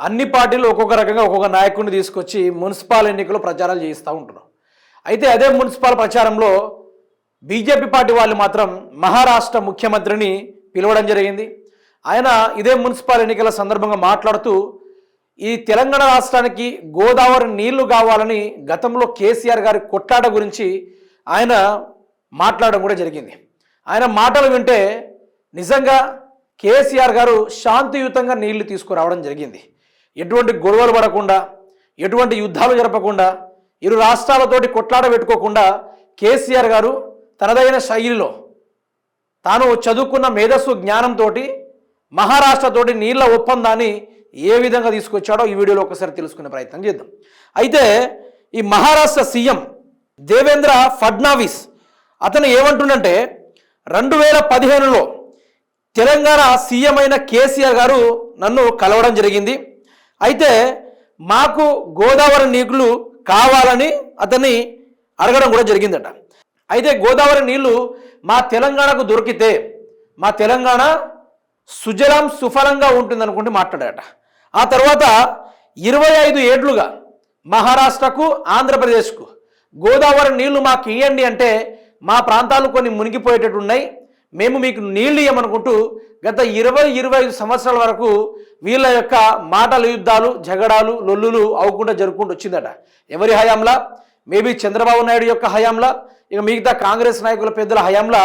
అన్ని పార్టీలు ఒక్కొక్క రకంగా ఒక్కొక్క నాయకుడిని తీసుకొచ్చి మున్సిపల్ ఎన్నికలు ప్రచారాలు చేస్తూ ఉంటున్నారు. అయితే అదే మున్సిపల్ ప్రచారంలో బీజేపీ పార్టీ వాళ్ళు మాత్రం మహారాష్ట్ర ముఖ్యమంత్రిని పిలవడం జరిగింది. ఆయన ఇదే మున్సిపల్ ఎన్నికల సందర్భంగా మాట్లాడుతూ ఈ తెలంగాణ రాష్ట్రానికి గోదావరి నీళ్లు కావాలని గతంలో కేసీఆర్ గారి కొట్లాట గురించి ఆయన మాట్లాడడం కూడా జరిగింది. ఆయన మాటలు వింటే నిజంగా కేసీఆర్ గారు శాంతియుతంగా నీళ్లు తీసుకురావడం జరిగింది. ఎటువంటి గొడవలు పడకుండా, ఎటువంటి యుద్ధాలు జరపకుండా, ఇరు రాష్ట్రాలతోటి కొట్లాట పెట్టుకోకుండా కేసీఆర్ గారు తనదైన శైలిలో తాను చదువుకున్న మేధస్సు జ్ఞానంతో మహారాష్ట్రతోటి నీళ్ల ఒప్పందాన్ని ఏ విధంగా తీసుకొచ్చాడో ఈ వీడియోలో ఒకసారి తెలుసుకునే ప్రయత్నం చేద్దాం. అయితే ఈ మహారాష్ట్ర సీఎం దేవేంద్ర ఫడ్నవీస్ అతను ఏమంటుండంటే 2015లో తెలంగాణ సీఎం అయిన కేసీఆర్ గారు నన్ను కలవడం జరిగింది. అయితే మాకు గోదావరి నీళ్లు కావాలని అతన్ని అడగడం కూడా జరిగిందట. అయితే గోదావరి నీళ్లు మా తెలంగాణకు దొరికితే మా తెలంగాణ సుజలాం సుఫలంగా ఉంటుందనుకుంటే మాట్లాడాట. ఆ తర్వాత 25 ఏళ్లుగా మహారాష్ట్రకు ఆంధ్రప్రదేశ్కు గోదావరి నీళ్లు మాకు ఇవ్వండి అంటే మా ప్రాంతాలు కొన్ని మునిగిపోయేటట్టు ఉన్నాయి, మేము మీకు నీళ్లు ఇవ్వమనుకుంటూ గత 20-25 సంవత్సరాల వరకు వీళ్ళ యొక్క మాటల యుద్ధాలు, జగడాలు, లొల్లులు అవ్వకుండా జరుపుకుంటూ వచ్చిందట. ఎవరి హయాంలా? మేబీ చంద్రబాబు నాయుడు యొక్క హయాంలా, ఇక మిగతా కాంగ్రెస్ నాయకుల పెద్దల హయాంలా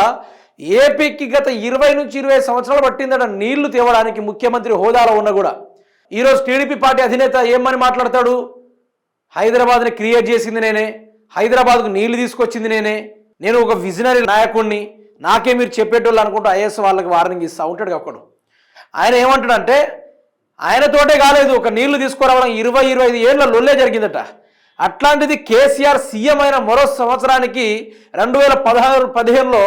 ఏపీకి గత 20-25 సంవత్సరాలు పట్టిందట నీళ్లు తేవడానికి. ముఖ్యమంత్రి హోదాలో ఉన్న కూడా ఈరోజు టీడీపీ పార్టీ అధినేత ఏమని మాట్లాడతాడు? హైదరాబాద్ని క్రియేట్ చేసింది నేనే, హైదరాబాద్కు నీళ్లు తీసుకొచ్చింది నేనే, నేను ఒక విజనరీ నాయకుడిని, నాకే మీరు చెప్పేటోళ్ళు అనుకుంటూ ఐఏఎస్ వాళ్ళకి వార్నింగ్ ఇస్తూ ఉంటాడు. ఒకడు ఆయన ఏమంటాడంటే ఆయనతోటే కాలేదు, ఒక నీళ్లు తీసుకురావడం 20-25 ఏళ్ళ లొల్లే జరిగిందట. అట్లాంటిది కేసీఆర్ సీఎం అయిన మరో సంవత్సరానికి 2016-15లో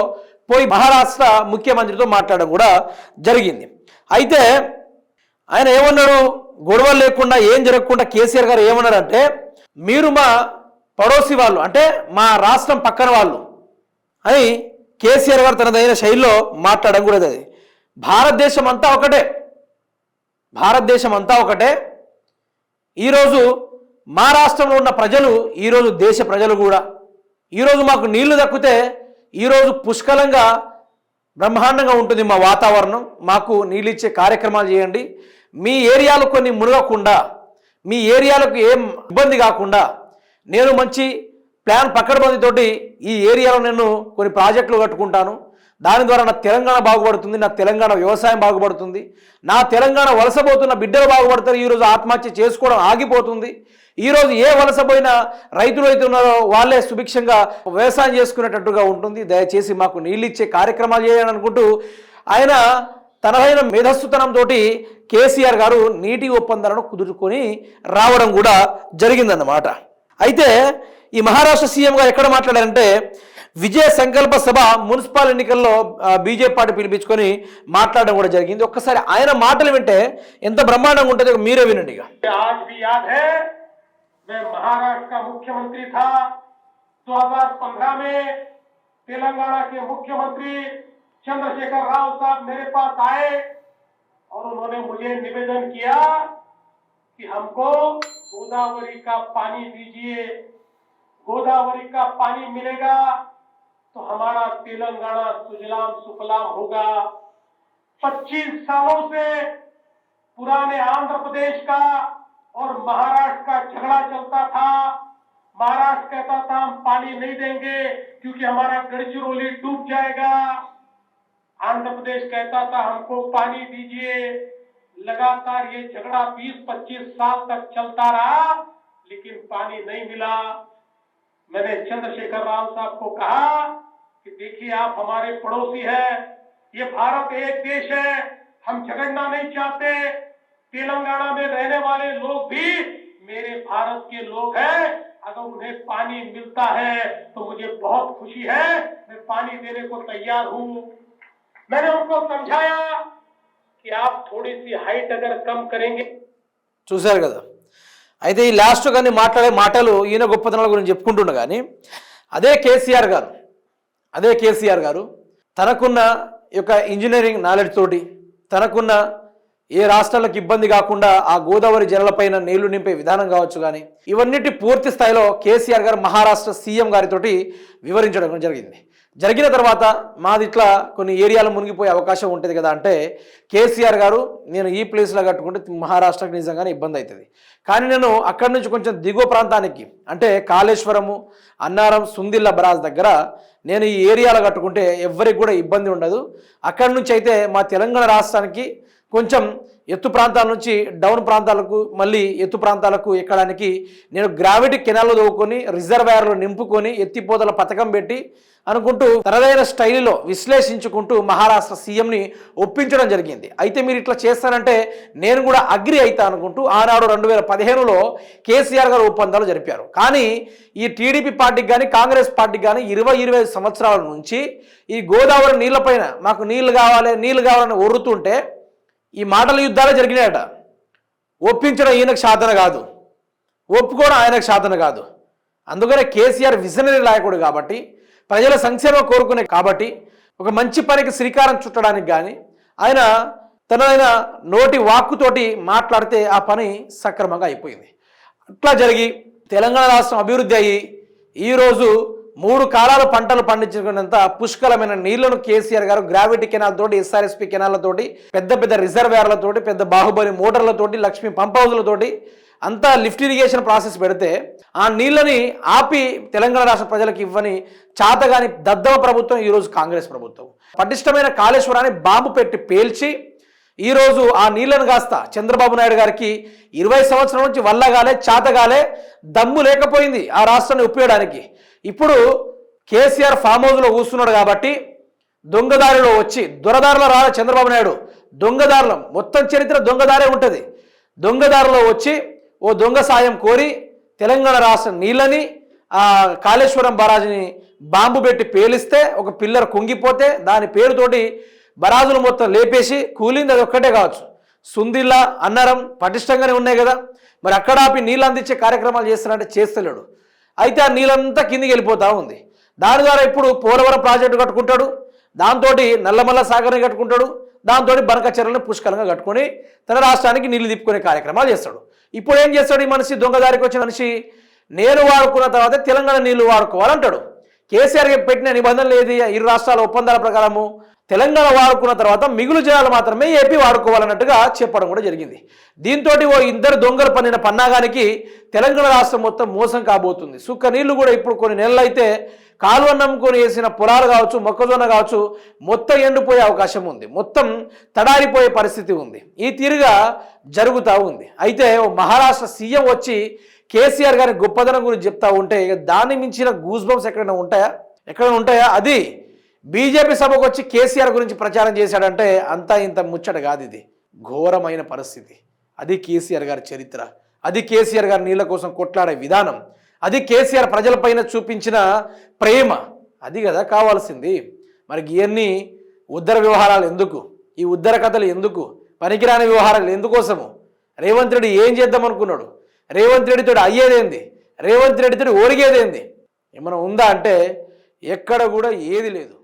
పోయి మహారాష్ట్ర ముఖ్యమంత్రితో మాట్లాడడం కూడా జరిగింది. అయితే ఆయన ఏమన్నాడు? గొడవలు లేకుండా ఏం జరగకుండా కేసీఆర్ గారు ఏమన్నారంటే, మీరు మా పడోసి వాళ్ళు, అంటే మా రాష్ట్రం పక్కన వాళ్ళు అని కేసీఆర్ గారు తనదైన శైలిలో మాట్లాడడం కూడా అది. భారతదేశం అంతా ఒకటే, భారతదేశం అంతా ఒకటే. ఈరోజు మా రాష్ట్రంలో ఉన్న ప్రజలు, ఈరోజు దేశ ప్రజలు కూడా ఈరోజు మాకు నీళ్లు దక్కితే ఈరోజు పుష్కలంగా బ్రహ్మాండంగా ఉంటుంది మా వాతావరణం, మాకు నీళ్ళు ఇచ్చే కార్యక్రమాలు చేయండి, మీ ఏరియాలు కొన్ని మునగకుండా, మీ ఏరియాలకు ఏం ఇబ్బంది కాకుండా నేను మంచి ప్లాన్ పక్కడబందితోటి ఈ ఏరియాలో నేను కొన్ని ప్రాజెక్టులు కట్టుకుంటాను, దాని ద్వారా నా తెలంగాణ బాగుపడుతుంది, నా తెలంగాణ వ్యవసాయం బాగుపడుతుంది, నా తెలంగాణ వలసపోతున్న బిడ్డలు బాగుపడతారు, ఈరోజు ఆత్మహత్య చేసుకోవడం ఆగిపోతుంది, ఈరోజు ఏ వలసపోయిన రైతులు అయితే ఉన్నారో వాళ్ళే సుభిక్షంగా వ్యవసాయం చేసుకునేటట్టుగా ఉంటుంది, దయచేసి మాకు నీళ్ళు ఇచ్చే కార్యక్రమాలు చేయాలని అనుకుంటూ ఆయన తనదైన మేధస్సుతనంతో కేసీఆర్ గారు నీటి ఒప్పందాలను కుదుర్కొని రావడం కూడా జరిగిందన్నమాట. అయితే ఈ మహారాష్ట్ర సీఎంగా ఎక్కడ మాట్లాడారంటే విజయ సంకల్ప సభ మున్సిపల్ ఎన్నికల్లో బీజేపీ పార్టీ పిలిపించుకొని మాట్లాడడం కూడా జరిగింది. ఒక్కసారి ఆయన మాటలు వింటే ఎంత బ్రహ్మాండంగా ఉంటుందో మీరే వినండి. मैं महाराष्ट्र का मुख्यमंत्री था। 2015 में तेलंगाना के मुख्यमंत्री चंद्रशेखर राव साहब मेरे पास आए और उन्होंने मुझे निवेदन किया कि हमको गोदावरी का पानी दीजिए, गोदावरी का पानी मिलेगा तो हमारा तेलंगाना सुजलाम सुफलाम होगा। 25 सालों से पुराने आंध्र प्रदेश का और महाराष्ट्र का झगड़ा चलता था। महाराष्ट्र कहता था हम पानी नहीं देंगे क्योंकि हमारा गढ़चिरौली डूब जाएगा। आंध्र प्रदेश कहता था हमको पानी दीजिए। लगातार ये झगड़ा 20-25 साल तक चलता रहा, लेकिन पानी नहीं मिला। मैंने चंद्रशेखर राव साहब को कहा कि देखिए आप हमारे पड़ोसी हैं, ये भारत एक देश है, हम झगड़ना नहीं चाहते। तेलंगाना में रहने वाले लोग भी मेरे भारत के लोग हैं, अगर उन्हें पानी मिलता है तो मुझे बहुत खुशी है, मैं पानी देने को तैयार हूं। मैंने उनको समझाया कि आप थोड़ी सी हाइट अगर कम करेंगे। చూశారు కదా. అయితే ఈ లాస్ట్ కానీ మాట్లాడే మాటలు ఈయన గొప్పతనాల గురించి చెప్పుకుంటుండ కానీ అదే కేసీఆర్ గారు తనకున్న యొక్క ఇంజనీరింగ్ నాలెడ్జ్ తోటి, తనకున్న ఏ రాష్ట్రాలకు ఇబ్బంది కాకుండా ఆ గోదావరి జలాలపైన నీళ్లు నింపే విధానం కావచ్చు కానీ ఇవన్నిటి పూర్తి స్థాయిలో కేసీఆర్ గారు మహారాష్ట్ర సీఎం గారితోటి వివరించడం జరిగిన తర్వాత మాది ఇట్లా కొన్ని ఏరియాలు మునిగిపోయే అవకాశం ఉంటుంది కదా అంటే కేసీఆర్ గారు నేను ఈ ప్లేస్లో కట్టుకుంటే మహారాష్ట్రకు నిజంగానే ఇబ్బంది అవుతుంది, కానీ నేను అక్కడి నుంచి కొంచెం దిగువ ప్రాంతానికి అంటే కాళేశ్వరము, అన్నారం, సుందిల్ల బరాజ్ దగ్గర నేను ఈ ఏరియాలో కట్టుకుంటే ఎవరికి కూడా ఇబ్బంది ఉండదు, అక్కడి నుంచి అయితే మా తెలంగాణ రాష్ట్రానికి కొంచెం ఎత్తు ప్రాంతాల నుంచి డౌన్ ప్రాంతాలకు మళ్ళీ ఎత్తు ప్రాంతాలకు ఎక్కడానికి నేను గ్రావిటీ కెనాల్లో దోవుకొని రిజర్వాయర్లు నింపుకొని ఎత్తిపోతల పథకం పెట్టి అనుకుంటూ తనదైన స్టైల్లో విశ్లేషించుకుంటూ మహారాష్ట్ర సీఎంని ఒప్పించడం జరిగింది. అయితే మీరు ఇట్లా చేస్తానంటే నేను కూడా అగ్రి అవుతా అనుకుంటూ ఆనాడు 2015లో కేసీఆర్ గారు ఒప్పందాలు జరిపారు. కానీ ఈ టీడీపీ పార్టీకి కానీ కాంగ్రెస్ పార్టీకి కానీ 20-25 సంవత్సరాల నుంచి ఈ గోదావరి నీళ్లపైన మాకు నీళ్లు కావాలని ఒర్రుతుంటే ఈ మాటల యుద్ధాలే జరిగినాయట. ఒప్పించడం ఈయనకు సాధన కాదు, ఒప్పుకోవడం ఆయనకు సాధన కాదు. అందుకనే కేసీఆర్ విజనరీ నాయకుడు కాబట్టి, ప్రజల సంక్షేమం కోరుకునే కాబట్టి ఒక మంచి పనికి శ్రీకారం చుట్టడానికి కానీ ఆయన తనదైన నోటి వాక్కుతోటి మాట్లాడితే ఆ పని సక్రమంగా అయిపోయింది. అట్లా జరిగి తెలంగాణ రాష్ట్రం అభివృద్ధి అయ్యి ఈరోజు 3 కాలాల పంటలు పండించుకున్నంత పుష్కలమైన నీళ్లను కేసీఆర్ గారు గ్రావిటీ కెనాల్ తోటి, ఎస్ఆర్ఎస్పి కెనాళ్లతోటి, పెద్ద పెద్ద రిజర్వాయర్లతోటి, పెద్ద బాహుబలి మోటార్లతోటి, లక్ష్మీ పంప్ హౌజ్లతోటి అంతా లిఫ్ట్ ఇరిగేషన్ ప్రాసెస్ పెడితే ఆ నీళ్ళని ఆపి తెలంగాణ రాష్ట్ర ప్రజలకు ఇవ్వని చాతగాని దద్దవ ప్రభుత్వం ఈరోజు కాంగ్రెస్ ప్రభుత్వం. పటిష్టమైన కాళేశ్వరాన్ని బాంబు పెట్టి పేల్చి ఈరోజు ఆ నీళ్లను కాస్త చంద్రబాబు నాయుడు గారికి 20 సంవత్సరాల నుంచి వల్లగాలే చాతగాలే దమ్ము లేకపోయింది ఆ రాష్ట్రాన్ని ఉపయోగడానికి. ఇప్పుడు కేసీఆర్ ఫామ్ హౌస్లో కూర్చున్నాడు కాబట్టి దొంగదారిలో వచ్చి దొరదారిలో రాలే చంద్రబాబు నాయుడు, దొంగదారులం మొత్తం చరిత్ర దొంగదారే ఉంటుంది. దొంగదారిలో వచ్చి ఓ దొంగ సాయం కోరి తెలంగాణ రాష్ట్ర నీళ్ళని ఆ కాళేశ్వరం బరాజుని బాంబు పెట్టి పేలిస్తే ఒక పిల్లర్ కుంగిపోతే దాని పేరుతోటి బరాజులు మొత్తం లేపేసి కూలింది అది ఒక్కటే కావచ్చు. సుందిల్లా, అన్నారం పటిష్టంగానే ఉన్నాయి కదా, మరి అక్కడ ఆపి నీళ్ళు అందించే కార్యక్రమాలు చేస్తారంటే చేస్తలేడు. అయితే ఆ నీళ్ళంతా కిందికి వెళ్ళిపోతూ ఉంది. దాని ద్వారా ఇప్పుడు పోలవరం ప్రాజెక్టు కట్టుకుంటాడు, దాంతో నల్లమల్ల సాగర్ని కట్టుకుంటాడు, దాంతో బనక చెరువులను పుష్కలంగా కట్టుకొని తన రాష్ట్రానికి నీళ్లు తిప్పుకునే కార్యక్రమాలు చేస్తాడు. ఇప్పుడు ఏం చేస్తాడు ఈ మనిషి, దొంగదారికి వచ్చిన మనిషి, నేను వాడుకున్న తర్వాత తెలంగాణ నీళ్లు వాడుకోవాలంటాడు. కేసీఆర్ పెట్టిన నిబంధనలు ఏది, 2 రాష్ట్రాల ఒప్పందాల ప్రకారము తెలంగాణ వాడుకున్న తర్వాత మిగులు జలాలు మాత్రమే ఏపీ వాడుకోవాలన్నట్టుగా చెప్పడం కూడా జరిగింది. దీంతో ఓ ఇద్దరు దొంగలు పన్నిన పన్నాగానికి తెలంగాణ రాష్ట్రం మొత్తం మోసం కాబోతుంది. సుక్క నీళ్లు కూడా ఇప్పుడు కొన్ని నెలలు అయితే కాలువ నమ్ముకొని వేసిన పొలాలు కావచ్చు, మొక్కజొన్న కావచ్చు, మొత్తం ఎండిపోయే అవకాశం ఉంది, మొత్తం తడారిపోయే పరిస్థితి ఉంది. ఈ తీరుగా జరుగుతూ ఉంది. అయితే మహారాష్ట్ర సీఎం వచ్చి కేసీఆర్ గారి గొప్పదనం గురించి చెప్తా ఉంటే దాన్ని మించిన గూస్ బంప్స్ ఎక్కడైనా ఉంటాయా? అది బీజేపీ సభకు వచ్చి కేసీఆర్ గురించి ప్రచారం చేశాడంటే అంతా ఇంత ముచ్చట కాదు. ఇది ఘోరమైన పరిస్థితి. అది కేసీఆర్ గారి చరిత్ర, అది కేసీఆర్ గారి నీళ్ళ కోసం కొట్లాడే విధానం, అది కేసీఆర్ ప్రజలపైన చూపించిన ప్రేమ, అది కదా కావాల్సింది. మరి ఇవన్నీ ఉద్దర వ్యవహారాలు ఎందుకు, ఈ ఉద్దర కథలు ఎందుకు, పనికిరాని వ్యవహారాలు ఎందుకోసము? రేవంత్ రెడ్డి ఏం చేద్దాం అనుకున్నాడు? రేవంత్ రెడ్డితో అయ్యేదేంది? రేవంత్ రెడ్డితో ఒరిగేదేంది? ఏమైనా ఉందా అంటే ఎక్కడ కూడా ఏది లేదు.